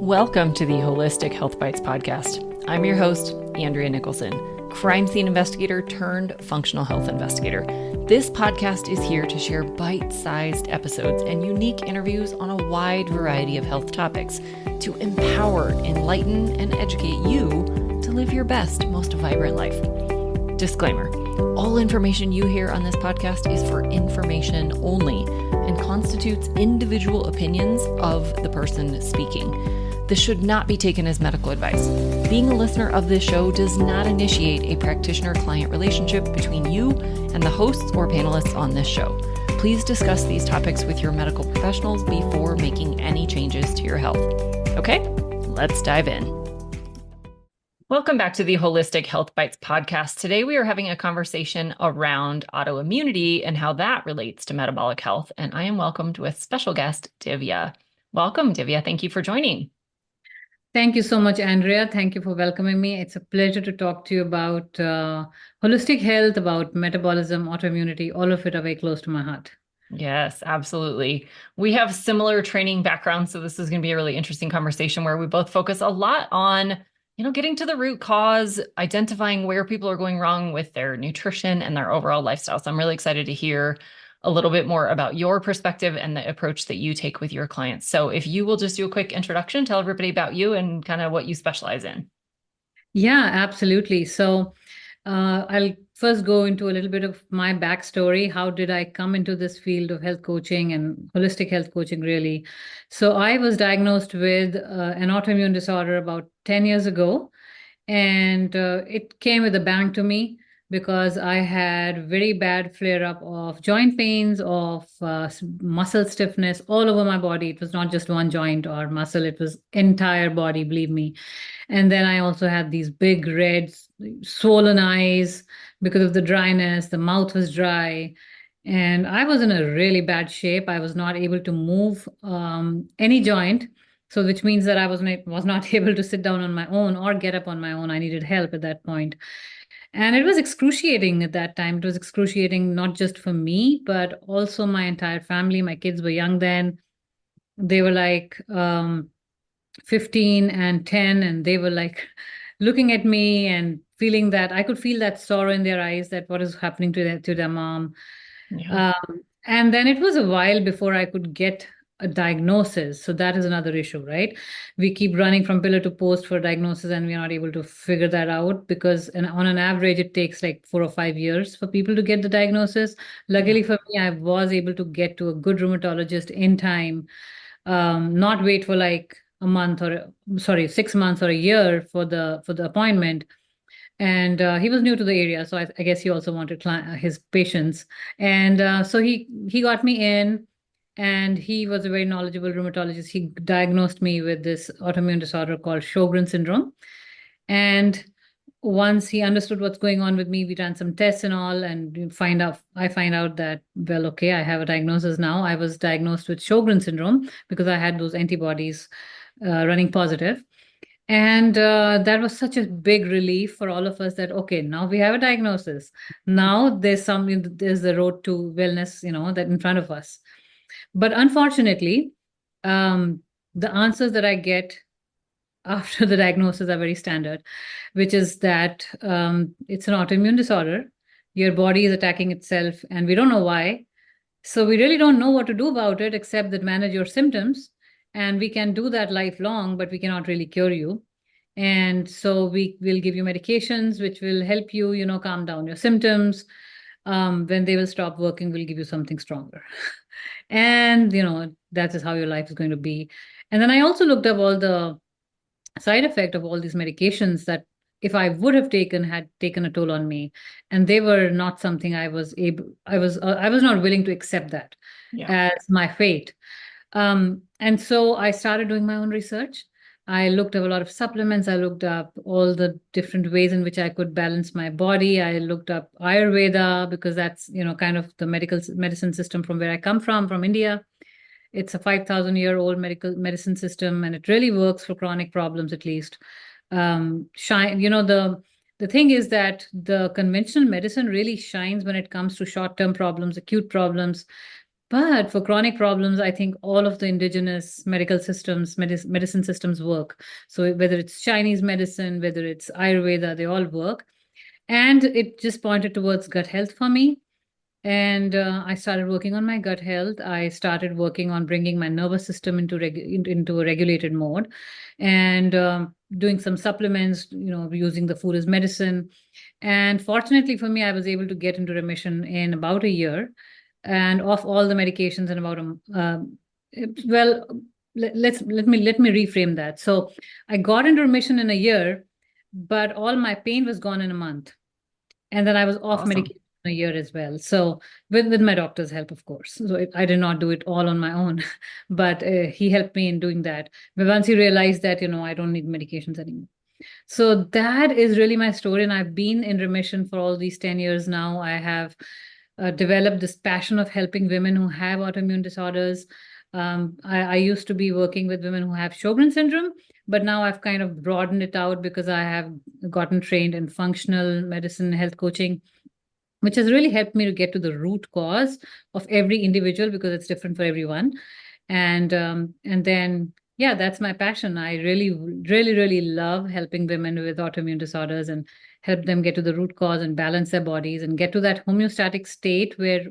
Welcome to the Holistic Health Bites podcast. I'm your host, Andrea Nicholson, crime scene investigator turned functional health investigator. This podcast is here to share bite-sized episodes and unique interviews on a wide variety of health topics to empower, enlighten, and educate you to live your best, most vibrant life. Disclaimer: all information you hear on this podcast is for information only and constitutes individual opinions of the person speaking. This should not be taken as medical advice. Being a listener of this show does not initiate a practitioner-client relationship between you and the hosts or panelists on this show. Please discuss these topics with your medical professionals before making any changes to your health. Okay, let's dive in. Welcome back to the Holistic Health Bites podcast. Today we are having a conversation around autoimmunity and how that relates to metabolic health. And I am welcomed with special guest, Divya. Welcome, Divya. Thank you for joining. Thank you so much, Andrea. Thank you for welcoming me. It's a pleasure to talk to you about holistic health, about metabolism, autoimmunity. All of it are very close to my heart. Yes, absolutely. We have similar training backgrounds, so this is going to be a really interesting conversation where we both focus a lot on, getting to the root cause, identifying where people are going wrong with their nutrition and their overall lifestyle. So I'm really excited to hear a little bit more about your perspective and the approach that you take with your clients. So if you will just do a quick introduction, tell everybody about you and kind of what you specialize in. Yeah, absolutely. So I'll first go into a little bit of my backstory. How did I come into this field of health coaching and holistic health coaching, really? So I was diagnosed with an autoimmune disorder about 10 years ago, and it came with a bang to me, because I had very bad flare-up of joint pains, of muscle stiffness all over my body. It was not just one joint or muscle, it was entire body, believe me. And then I also had these big red swollen eyes because of the dryness. The mouth was dry. And I was in a really bad shape. I was not able to move any joint. So which means that I was not able to sit down on my own or get up on my own. I needed help at that point. And it was excruciating at that time. It was excruciating not just for me, but also my entire family. My kids were young then. They were like 15 and 10, and they were like looking at me and feeling that I could feel that sorrow in their eyes, that what is happening to their mom. Yeah. And then it was a while before I could get a diagnosis. So that is another issue, right? We keep running from pillar to post for diagnosis, and we're not able to figure that out, because on an average, it takes like 4 or 5 years for people to get the diagnosis. Luckily for me, I was able to get to a good rheumatologist in time, not wait for like 6 months or a year for the appointment. And he was new to the area, so I guess he also wanted his patients. And so he got me in. And he was a very knowledgeable rheumatologist. He diagnosed me with this autoimmune disorder called Sjogren's syndrome. And once he understood what's going on with me, we ran some tests and all, and I find out that, well, okay, I have a diagnosis now. I was diagnosed with Sjogren's syndrome because I had those antibodies running positive. And that was such a big relief for all of us, that, okay, now we have a diagnosis. Now there's the road to wellness, that in front of us. But unfortunately, the answers that I get after the diagnosis are very standard, which is that it's an autoimmune disorder. Your body is attacking itself, and we don't know why. So we really don't know what to do about it, except that manage your symptoms. And we can do that lifelong, but we cannot really cure you. And so we will give you medications, which will help you, calm down your symptoms. When they will stop working, we'll give you something stronger. And, that is how your life is going to be. And then I also looked up all the side effect of all these medications that, if I would have had taken a toll on me, and they were not something I was not willing to accept that as my fate. And so I started doing my own research. I looked up a lot of supplements. I looked up all the different ways in which I could balance my body. I looked up Ayurveda, because that's, kind of the medicine system from where I come from India. It's a 5,000-year-old medicine system, and it really works for chronic problems, at least. The thing is that the conventional medicine really shines when it comes to short-term problems, acute problems. But for chronic problems, I think all of the indigenous medical systems, medicine systems work. So whether it's Chinese medicine, whether it's Ayurveda, they all work. And it just pointed towards gut health for me. And I started working on my gut health. I started working on bringing my nervous system into a regulated mode, and doing some supplements, using the food as medicine. And fortunately for me, I was able to get into remission in about a year, and off all the medications in about well, let me reframe that. So I got into remission in a year, but all my pain was gone in a month, and then I was off Awesome. medication a year as well. So with my doctor's help, of course. So I did not do it all on my own, but he helped me in doing that. But once he realized that I don't need medications anymore. So that is really my story, and I've been in remission for all these 10 years now. I have developed this passion of helping women who have autoimmune disorders. I used to be working with women who have Sjogren's syndrome, but now I've kind of broadened it out because I have gotten trained in functional medicine, health coaching, which has really helped me to get to the root cause of every individual because it's different for everyone. And then yeah, that's my passion. I really, really, really love helping women with autoimmune disorders and help them get to the root cause and balance their bodies and get to that homeostatic state where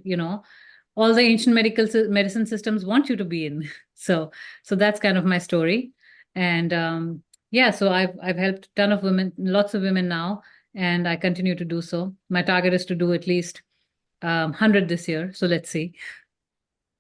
all the ancient medicine systems want you to be in. So that's kind of my story. And yeah, so I've helped a ton of women, lots of women now, and I continue to do so. My target is to do at least 100 this year. So let's see.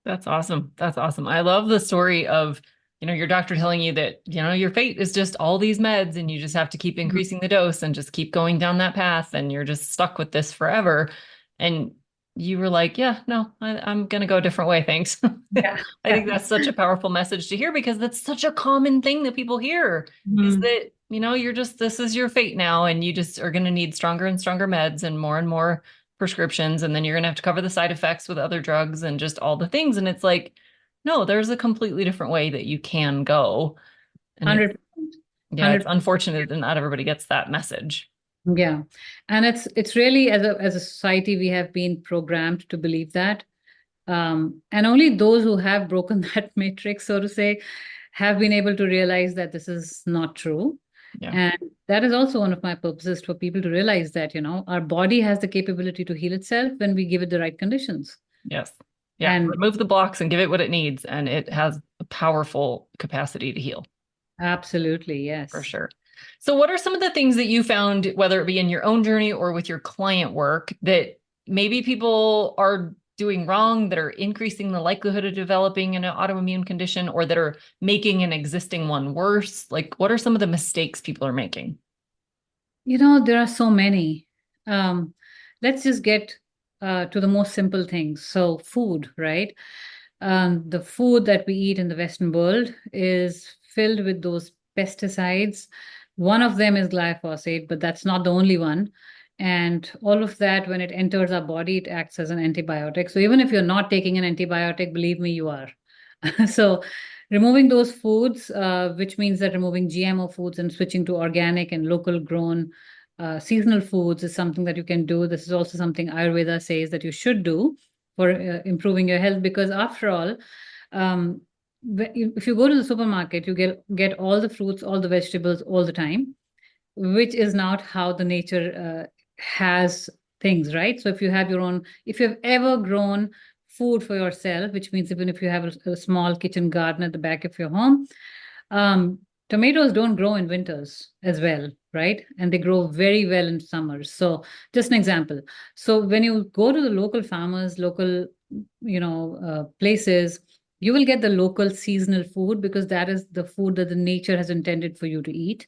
That's awesome. That's awesome. I love the story of, your doctor telling you that, your fate is just all these meds and you just have to keep increasing the dose and just keep going down that path and you're just stuck with this forever. And you were like, yeah, no, I'm going to go a different way. Thanks. Yeah. I think that's such a powerful message to hear because that's such a common thing that people hear is Mhm. that, this is your fate now and you just are going to need stronger and stronger meds and more prescriptions. And then you're going to have to cover the side effects with other drugs and just all the things. And it's like, no, there's a completely different way that you can go. And it's, 100%. yeah, it's 100%. unfortunate that not everybody gets that message. Yeah. And it's really as a society, we have been programmed to believe that. And only those who have broken that matrix, so to say, have been able to realize that this is not true. Yeah. And that is also one of my purposes for people to realize that, our body has the capability to heal itself when we give it the right conditions. Yes. Yeah. And Remove the blocks and give it what it needs. And it has a powerful capacity to heal. absolutely, For yes. sure. So what are some of the things that you found, whether it be in your own journey or with your client work, that maybe people are doing wrong, that are increasing the likelihood of developing an autoimmune condition, or that are making an existing one worse? Like, what are some of the mistakes people are making? There are so many. Um, let's just get to the most simple things. So, food, right? The food that we eat in the Western world is filled with those pesticides. One of them is glyphosate, but that's not the only one. And all of that, when it enters our body, it acts as an antibiotic. So even if you're not taking an antibiotic, believe me, you are. So removing those foods, which means that removing GMO foods and switching to organic and local grown seasonal foods is something that you can do. This is also something Ayurveda says that you should do for improving your health, because after all, um, if you go to the supermarket, you get all the fruits, all the vegetables all the time, which is not how the nature has things, right? So if you have ever grown food for yourself, which means even if you have a small kitchen garden at the back of your home, um, tomatoes don't grow in winters as well, right? And they grow very well in summers. So just an example. So when you go to the local farmers, local, places, you will get the local seasonal food because that is the food that the nature has intended for you to eat.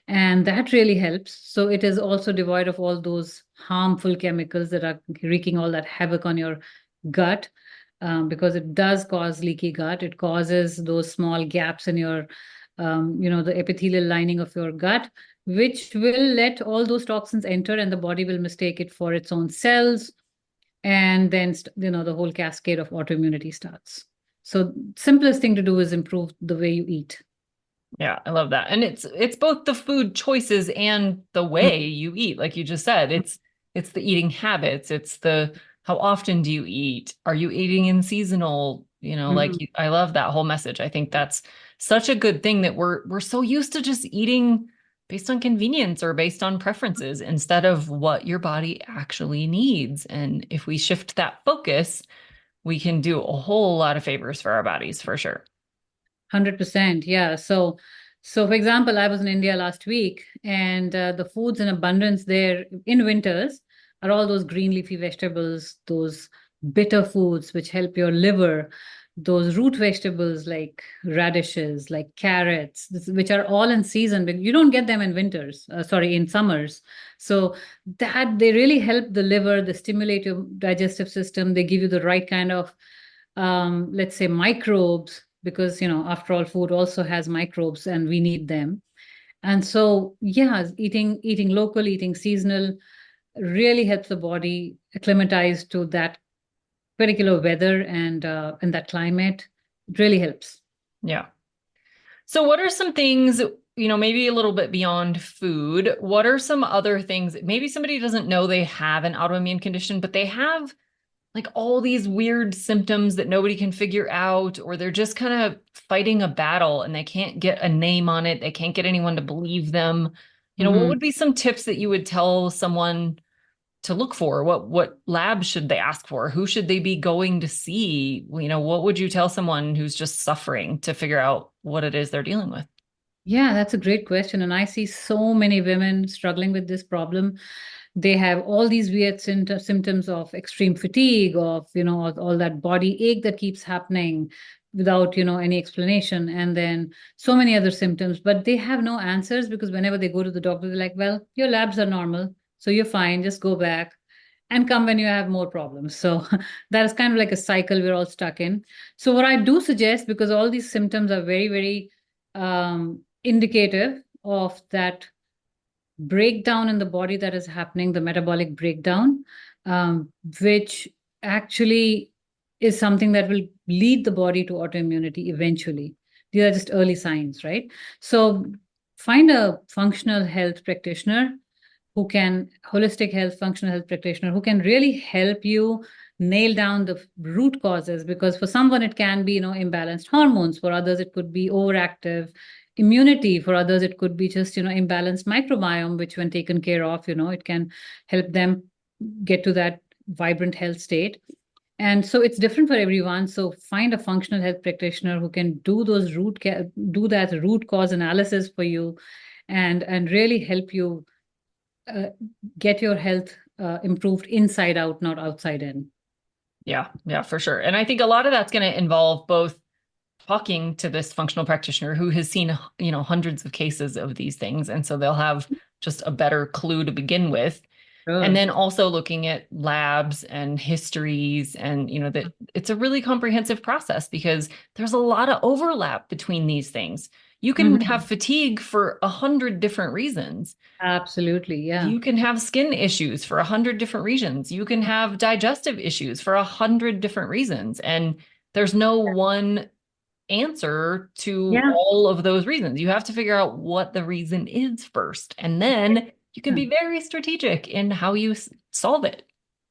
And that really helps. So it is also devoid of all those harmful chemicals that are wreaking all that havoc on your gut, because it does cause leaky gut. It causes those small gaps in your, the epithelial lining of your gut, which will let all those toxins enter, and the body will mistake it for its own cells. And then, the whole cascade of autoimmunity starts. So simplest thing to do is improve the way you eat. Yeah, I love that. And it's both the food choices and the way you eat. Like you just said, it's the eating habits, it's the How often do you eat? Are you eating in seasonal? Mhm. I love that whole message. I think that's such a good thing that we're so used to just eating based on convenience or based on preferences instead of what your body actually needs. And if we shift that focus, we can do a whole lot of favors for our bodies for sure. 100%. Yeah. So for example, I was in India last week, and the foods in abundance there in winters are all those green leafy vegetables, those bitter foods which help your liver, those root vegetables like radishes, like carrots, which are all in season, but you don't get them in winters, sorry, in summers. So that they really help the liver, they stimulate your digestive system, they give you the right kind of let's say microbes, because after all, food also has microbes and we need them. And so yeah, eating local, eating seasonal really helps the body acclimatize to that particular weather and that climate. It really helps. Yeah. So what are some things, maybe a little bit beyond food? What are some other things? Maybe somebody doesn't know they have an autoimmune condition, but they have like all these weird symptoms that nobody can figure out, or they're just kind of fighting a battle and they can't get a name on it. They can't get anyone to believe them. What Mhm. would be some tips that you would tell someone to look for? What labs should they ask for? Who should they be going to see? What would you tell someone who's just suffering to figure out what it is they're dealing with? Yeah, that's a great question. And I see so many women struggling with this problem. They have all these weird symptoms of extreme fatigue, of, all that body ache that keeps happening without, any explanation. And then so many other symptoms, but they have no answers because whenever they go to the doctor, they're like, well, your labs are normal. So you're fine. Just go back and come when you have more problems. So that is kind of like a cycle we're all stuck in. So what I do suggest, because all these symptoms are very, very indicative of that breakdown in the body that is happening, the metabolic breakdown, which actually is something that will lead the body to autoimmunity eventually. These are just early signs, right? So find a functional health practitioner who can, holistic health, functional health practitioner who can really help you nail down the root causes. Because for someone it can be imbalanced hormones, for others it could be overactive immunity, for others it could be just imbalanced microbiome, which when taken care of, it can help them get to that vibrant health state. And so it's different for everyone. So find a functional health practitioner who can do do that root cause analysis for you, and really help you uh, get your health improved inside out, not outside in. Yeah, yeah, for sure. And I think a lot of that's going to involve both talking to this functional practitioner who has seen, hundreds of cases of these things. And so they'll have just a better clue to begin with. And Sure. then also looking at labs and histories and, that it's a really comprehensive process because there's a lot of overlap between these things. You can have Mhm. fatigue for 100 different reasons. Absolutely. Yeah. You can have skin issues for 100 different reasons. You can have digestive issues for 100 different reasons. And there's no one answer to Yeah. all of those reasons. You have to figure out what the reason is first. And then you can Yeah. be very strategic in how you solve it.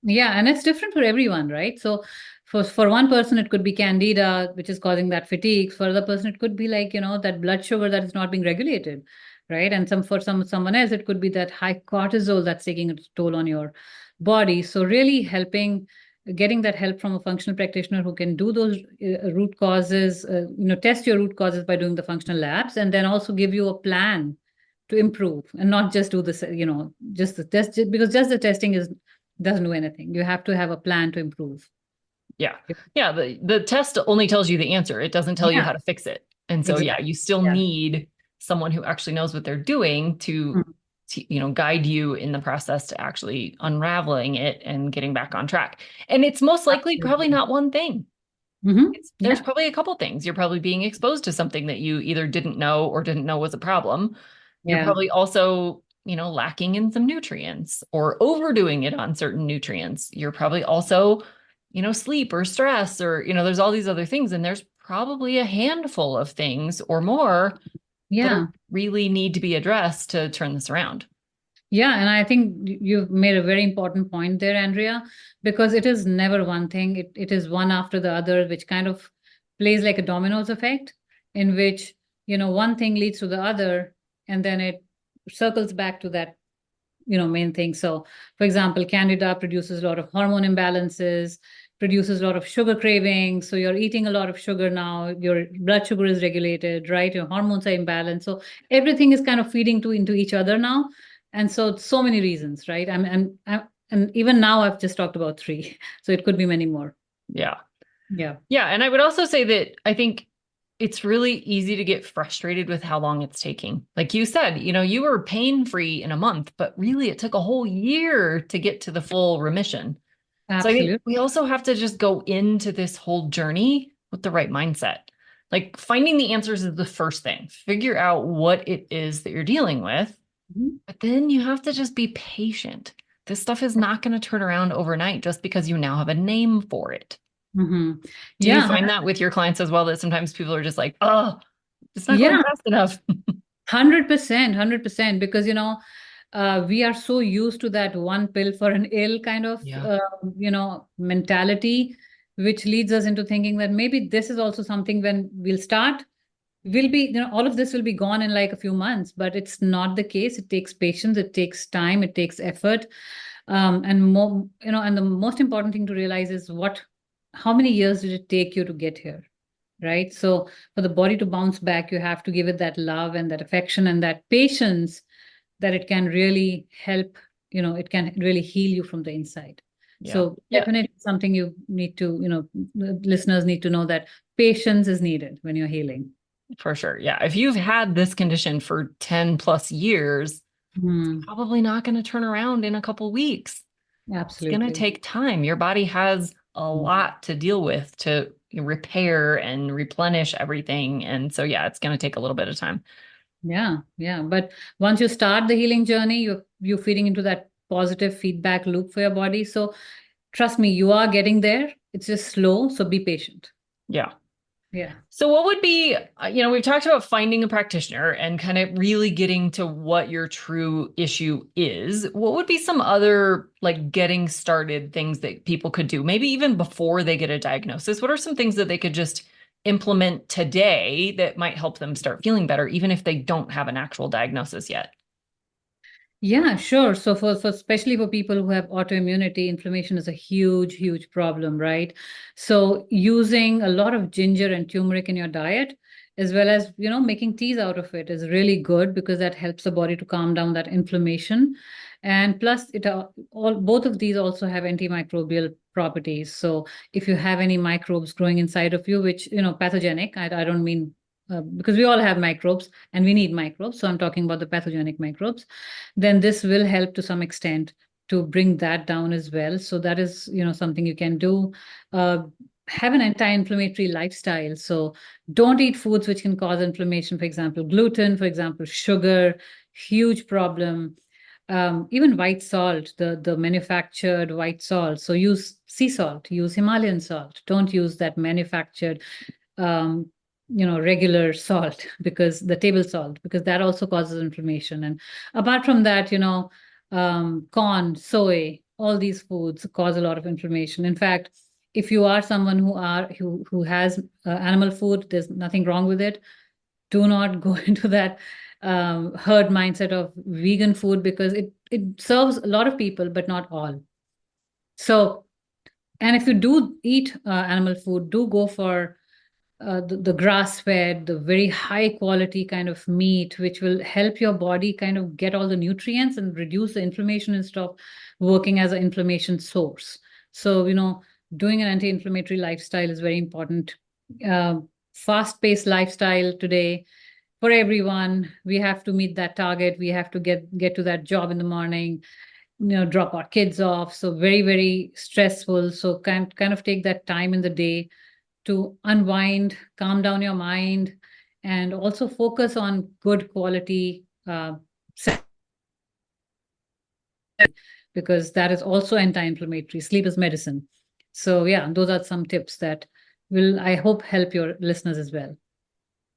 Yeah, and it's different for everyone, right? So for one person it could be candida, which is causing that fatigue. For other person it could be like, that blood sugar that is not being regulated, right? And someone else it could be that high cortisol that's taking a toll on your body. So really helping getting that help from a functional practitioner who can do those root causes, test your root causes by doing the functional labs, and then also give you a plan to improve, and not just do this, just the test, because just the testing is doesn't do anything. You have to have a plan to improve. Yeah. Yeah. The test only tells you the answer. It doesn't tell you Yeah, how to fix it. And so, yeah, exactly. you still Yeah. need someone who actually knows what they're doing Mhm. to guide you in the process to actually unraveling it and getting back on track. And it's most likely probably Absolutely. not one thing. There's Yeah. probably a couple things. You're probably being exposed to something that you either didn't know or didn't know was a problem. You're Yeah. probably also, lacking in some nutrients or overdoing it on certain nutrients. You're probably also, sleep or stress or, there's all these other things. And there's probably a handful of things or more that are Yeah. really need to be addressed to turn this around. Yeah, and I think you've made a very important point there, Andrea, because it is never one thing. It is one after the other, which kind of plays like a dominoes effect, in which, one thing leads to the other, and then it circles back to that, main thing. So, for example, Candida produces a lot of hormone imbalances, produces a lot of sugar cravings. So you're eating a lot of sugar now, your blood sugar is regulated, right? Your hormones are imbalanced. So everything is kind of feeding into each other now. And so many reasons, right? And even now I've just talked about three. So it could be many more. Yeah. Yeah. Yeah. And I would also say that I think it's really easy to get frustrated with how long it's taking. Like you said, you were pain-free in a month, but really it took a whole year to get to the full remission. So I think Absolutely. we also have to just go into this whole journey with the right mindset. Like finding the answers is the first thing. Figure out what it is that you're dealing with, Mhm. but then you have to just be patient. This stuff is not going to turn around overnight just because you now have a name for it. Mhm. Do you Yeah. find that with your clients as well, that sometimes people are just like, oh, it's not going Yeah. fast enough? 100%, 100%, because we are so used to that one pill for an ill kind of Yeah. mentality, which leads us into thinking that maybe this is also something when we'll start, will be, all of this will be gone in like a few months, but it's not the case. It takes patience, it takes time, it takes effort. And more, and the most important thing to realize is how many years did it take you to get here? Right? So for the body to bounce back, you have to give it that love and that affection and that patience, that it can really help, it can really heal you from the inside. Yeah. So Yeah. definitely something you need to, the listeners need to know that patience is needed when you're healing. For sure. Yeah. If you've had this condition for 10 plus years, Mm, probably not going to turn around in a couple weeks. It's going to absolutely. take time. Your body has a lot to deal with to repair and replenish everything. And so, yeah, it's going to take a little bit of time. Yeah, yeah. But once you start the healing journey, you're feeding into that positive feedback loop for your body. So trust me, you are getting there. It's just slow. So be patient. Yeah. Yeah. So, what would be, we've talked about finding a practitioner and kind of really getting to what your true issue is. What would be some other like getting started things that people could do, maybe even before they get a diagnosis? What are some things that they could just implement today that might help them start feeling better, even if they don't have an actual diagnosis yet? Yeah, sure. So for especially for people who have autoimmunity, inflammation is a huge, huge problem, right? So using a lot of ginger and turmeric in your diet, as well as, making teas out of it is really good because that helps the body to calm down that inflammation. And plus it all both of these also have antimicrobial properties. So if you have any microbes growing inside of you, which, pathogenic, I don't mean because we all have microbes and we need microbes. So I'm talking about the pathogenic microbes, then this will help to some extent to bring that down as well. So that is, something you can do. Uh, have an anti-inflammatory lifestyle. So don't eat foods which can cause inflammation. For example, gluten, for example, sugar, huge problem. Even white salt, the manufactured white salt. So use sea salt, use Himalayan salt. Don't use that manufactured um, regular salt, because the table salt, because that also causes inflammation. And apart from that, corn, soy, all these foods cause a lot of inflammation. In fact, if you are someone who has animal food, there's nothing wrong with it. Do not go into that herd mindset of vegan food, because it serves a lot of people but not all. So, and if you do eat animal food, do go for the grass fed, the very high quality kind of meat, which will help your body kind of get all the nutrients and reduce the inflammation instead of working as an inflammation source. So, doing an anti inflammatory lifestyle is very important. Uh, Fast paced lifestyle today for everyone. We have to meet that target. We have to get to that job in the morning, drop our kids off. So very, very stressful. So kind of take that time in the day to unwind, calm down your mind, and also focus on good quality because that is also anti-inflammatory. Sleep is medicine. So yeah, those are some tips that will, I hope, help your listeners as well.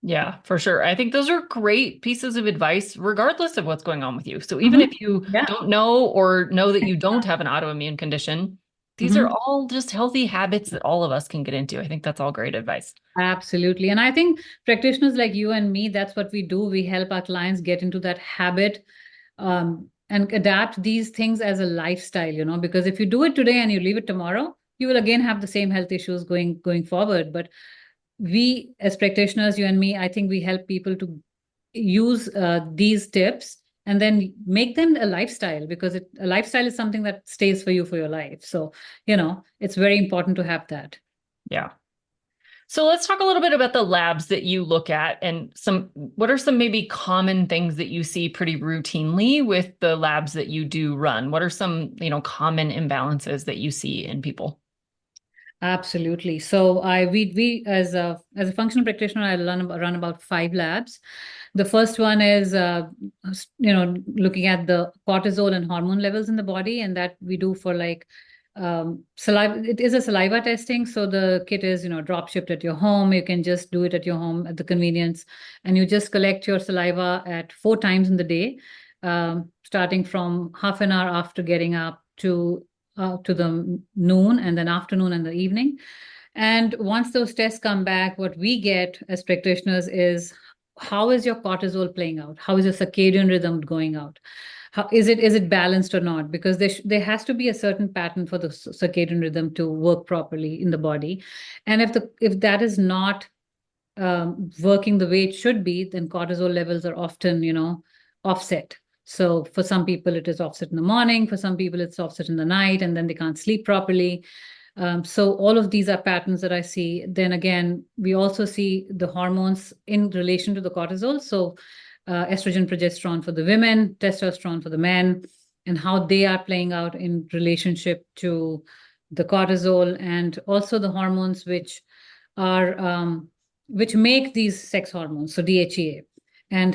Yeah, for sure. I think those are great pieces of advice, regardless of what's going on with you. So even Mhm. if you Yeah. don't know or know that you don't have an autoimmune condition, these are Mhm. all just healthy habits that all of us can get into. I think that's all great advice. Absolutely. And I think practitioners like you and me, that's what we do. We help our clients get into that habit, and adapt these things as a lifestyle, because if you do it today and you leave it tomorrow, you will again have the same health issues going forward. But we, as practitioners, you and me, I think we help people to use these tips and then make them a lifestyle, because a lifestyle is something that stays for you for your life. So, it's very important to have that. Yeah. So let's talk a little bit about the labs that you look at and what are some maybe common things that you see pretty routinely with the labs that you do run? What are some, common imbalances that you see in people? Absolutely. So we as a functional practitioner, I run about 5 labs. The first one is looking at the cortisol and hormone levels in the body, and that we do for like saliva. It is a saliva testing, so the kit is drop shipped at your home. You can just do it at your home at the convenience, and you just collect your saliva at 4 times in the day, starting from half an hour after getting up to the noon, and then afternoon and the evening. And once those tests come back, what we get as practitioners is, how is your cortisol playing out? How is your circadian rhythm going out? How is it balanced or not? Because there has to be a certain pattern for the circadian rhythm to work properly in the body. And if that is not working the way it should be, then cortisol levels are often, offset. So for some people, it is offset in the morning. For some people, it's offset in the night, and then they can't sleep properly. So all of these are patterns that I see. Then again, we also see the hormones in relation to the cortisol. So estrogen, progesterone for the women, testosterone for the men, and how they are playing out in relationship to the cortisol, and also the hormones are which make these sex hormones, so DHEA, and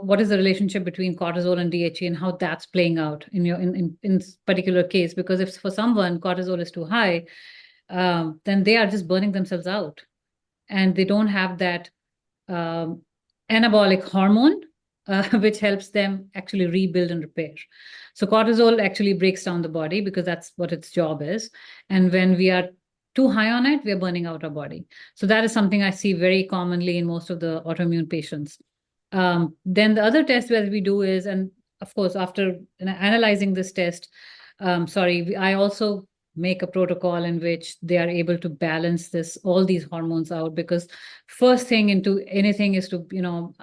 what is the relationship between cortisol and DHEA, and how that's playing out in particular case. Because if for someone cortisol is too high, then they are just burning themselves out, and they don't have that um, anabolic hormone, which helps them actually rebuild and repair. So cortisol actually breaks down the body because that's what its job is. And when we are too high on it, we are burning out our body. So that is something I see very commonly in most of the autoimmune patients. Then the other test that we do is, and of course, after analyzing this test, I also make a protocol in which they are able to balance all these hormones out. Because first thing into anything is to,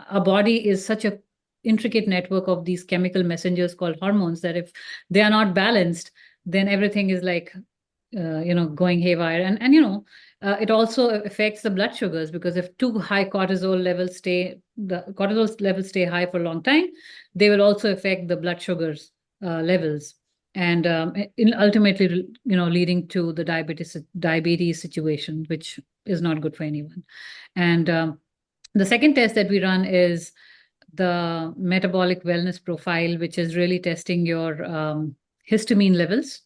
our body is such a intricate network of these chemical messengers called hormones, that if they are not balanced, then everything is like going haywire. And it also affects the blood sugars, because if too high the cortisol levels stay high for a long time, they will also affect the blood sugars levels, and ultimately, leading to the diabetes situation, which is not good for anyone. And the second test that we run is the metabolic wellness profile, which is really testing your histamine levels.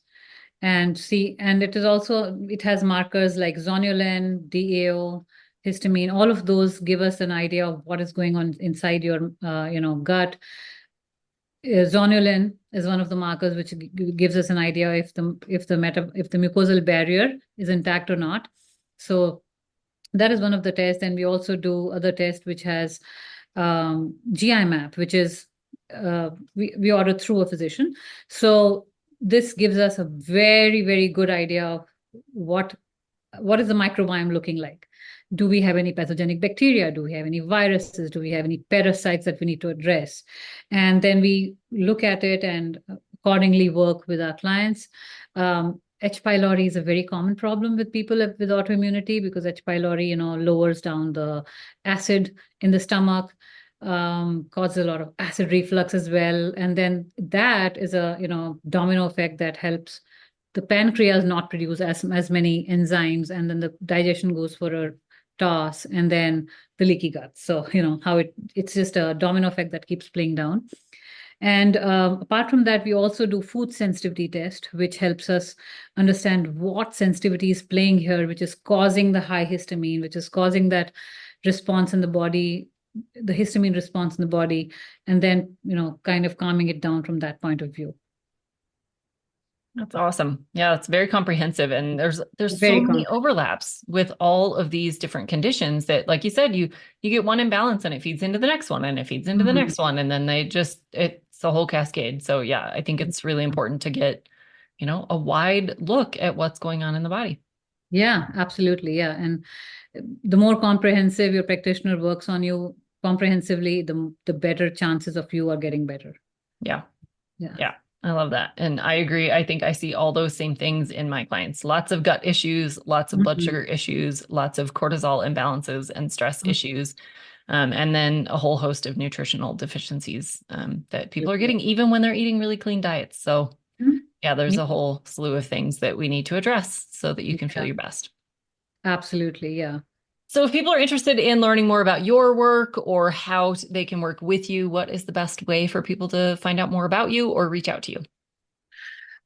And it has markers like zonulin, DAO, histamine. All of those give us an idea of what is going on inside your gut. Zonulin is one of the markers which gives us an idea if the mucosal barrier is intact or not. So that is one of the tests. And we also do other tests which has GI map, which is we order through a physician. So this gives us a very, very good idea of what is the microbiome looking like. Do we have any pathogenic bacteria? Do we have any viruses? Do we have any parasites that we need to address? And then we look at it and accordingly work with our clients. H. pylori is a very common problem with people with autoimmunity, because H. pylori, lowers down the acid in the stomach, causes a lot of acid reflux as well. And then that is a, domino effect that helps the pancreas not produce as many enzymes, and then the digestion goes for a toss, and then the leaky gut. So how it's just a domino effect that keeps playing down. And apart from that, we also do food sensitivity test, which helps us understand what sensitivity is playing here, which is causing the high histamine, which is causing that response in the body, the histamine response in the body, and then, kind of calming it down from that point of view. That's awesome. Yeah, it's very comprehensive. And there's Very so many overlaps with all of these different conditions that, like you said, you get one imbalance and it feeds into the next one and it feeds into the next one. And then it's a whole cascade. So yeah, I think it's really important to get, a wide look at what's going on in the body. Yeah, absolutely. Yeah. And the more comprehensive your practitioner works on you comprehensively, the better chances of you are getting better. Yeah. Yeah. Yeah. I love that. And I agree. I think I see all those same things in my clients. Lots of gut issues, lots of blood sugar issues, lots of cortisol imbalances and stress issues. And then a whole host of nutritional deficiencies that people are getting even when they're eating really clean diets. So yeah, there's a whole slew of things that we need to address so that you can feel your best. Absolutely. Yeah. So if people are interested in learning more about your work or how they can work with you, what is the best way for people to find out more about you or reach out to you?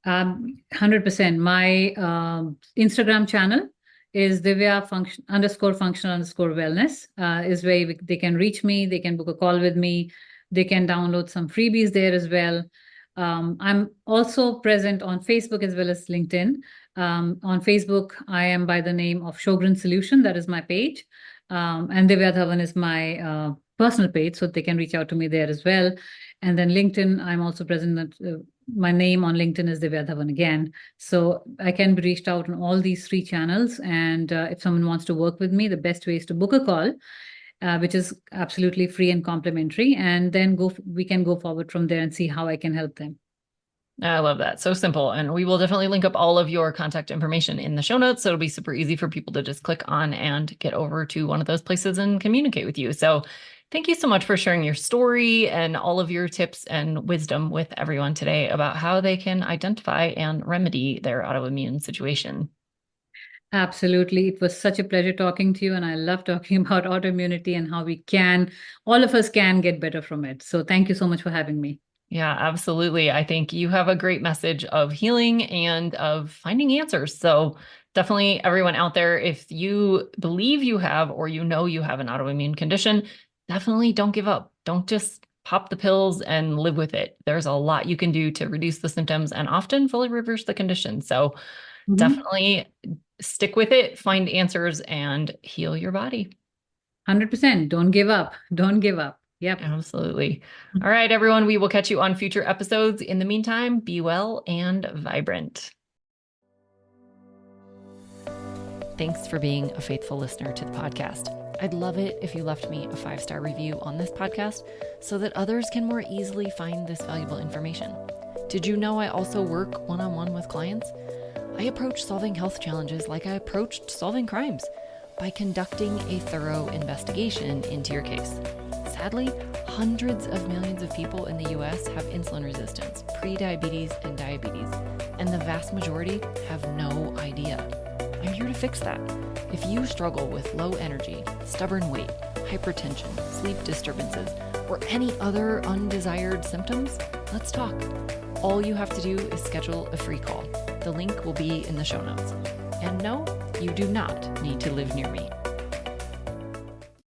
100%. My Instagram channel is Divya _functional_wellness is where they can reach me. They can book a call with me. They can download some freebies there as well. I'm also present on Facebook as well as LinkedIn. On Facebook, I am by the name of Sjogren Solution. That is my page. And Divya Dhawan is my personal page, so they can reach out to me there as well. And then LinkedIn, I'm also present. My name on LinkedIn is Divya Dhawan again. So I can be reached out on all these 3 channels. And if someone wants to work with me, the best way is to book a call, which is absolutely free and complimentary. And then we can go forward from there and see how I can help them. I love that. So simple. And we will definitely link up all of your contact information in the show notes. So it'll be super easy for people to just click on and get over to one of those places and communicate with you. So thank you so much for sharing your story and all of your tips and wisdom with everyone today about how they can identify and remedy their autoimmune situation. Absolutely. It was such a pleasure talking to you. And I love talking about autoimmunity and how all of us can get better from it. So thank you so much for having me. Yeah, absolutely. I think you have a great message of healing and of finding answers. So definitely everyone out there, if you believe you have or you have an autoimmune condition, definitely don't give up. Don't just pop the pills and live with it. There's a lot you can do to reduce the symptoms and often fully reverse the condition. So definitely stick with it, find answers, and heal your body. 100%. Don't give up. Don't give up. Yep. Absolutely. All right, everyone. We will catch you on future episodes. In the meantime, be well and vibrant. Thanks for being a faithful listener to the podcast. I'd love it if you left me a 5-star review on this podcast so that others can more easily find this valuable information. Did you know I also work one-on-one with clients? I approach solving health challenges like I approached solving crimes, by conducting a thorough investigation into your case. Sadly, hundreds of millions of people in the US have insulin resistance, prediabetes, and diabetes, and the vast majority have no idea. I'm here to fix that. If you struggle with low energy, stubborn weight, hypertension, sleep disturbances, or any other undesired symptoms, let's talk. All you have to do is schedule a free call. The link will be in the show notes. And no, you do not need to live near me.